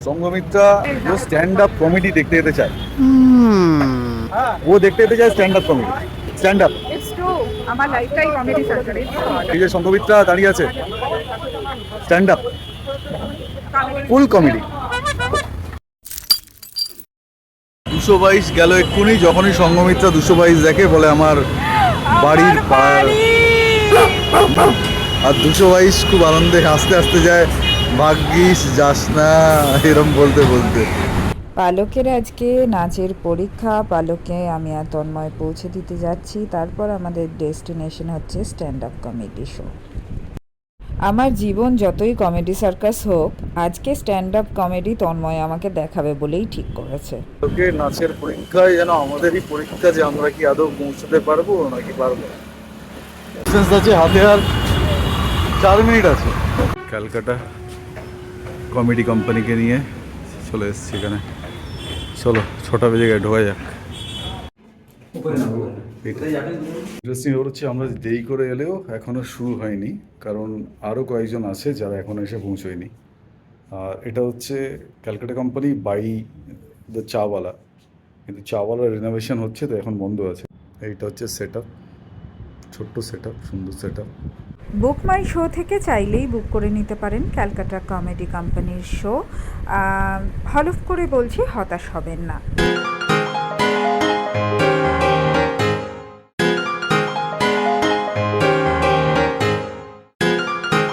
সঙ্গমিত্রা ও stand up comedy দেখতে যেতে চায়। ও দেখতে যেতে চায় stand up comedy, stand up. It's true, আমার লাইফটাই কমেডি সার্জারি। এই যে সঙ্গমিত্রা দাঁড়িয়ে আছে, স্ট্যান্ড আপ, ফুল কমেডি। 222 গেল এক্ষুনি, যখনই সঙ্গমিত্রা 222 দেখে বলে আমার বাড়ির পার। আর 222 খুব আনন্দে হাসতে হাসতে যায়, ভাগ্যিস যাস না, এরম বলতে বলতে। পালকের আজকে নাচের পরীক্ষা। পালকে আমি আর তন্ময় পৌঁছে দিতে যাচ্ছি, তারপর আমাদের ডেস্টিনেশন হচ্ছে স্ট্যান্ড আপ কমেডি শো। আমার জীবন যতই কমেডি সার্কাস হোক, আজকে স্ট্যান্ড আপ কমেডি তন্ময় আমাকে দেখাবে বলেই ঠিক করেছে। ওকে নাচের পরীক্ষায় যেন আমাদেরই পরীক্ষা, যে আমরা কি আদৌ পৌঁছতে পারবো নাকি পারবো। আছে হাতে আর 4 মিনিট আছে। ক্যালকাটা কমেডি কোম্পানিকে নিয়ে চলে এসেছি এখানে। চলো 6টা বেজে গেছে, ঢোকা যাক। ইন্টারেস্টিং হচ্ছে আমরা দেরি করে এলেও এখনো শুরু হয়নি, কারণ আরও কয়েকজন আছে যারা এখনো এসে পৌঁছয়নি। আর এটা হচ্ছে ক্যালকাটা কোম্পানি বাই দ্য চাওয়ালা, কিন্তু চাওয়ালা রিনোভেশন হচ্ছে তো এখন বন্ধ আছে। এইটা হচ্ছে সেট আপ, ছোট্ট সেট আপ, সুন্দর সেট আপ। বুক মাই শো থেকে চাইলেই বুক করে নিতে পারেন ক্যালকাটা কমেডি কোম্পানির শো। হলফ করে বলছি, হতাশ হবেন না।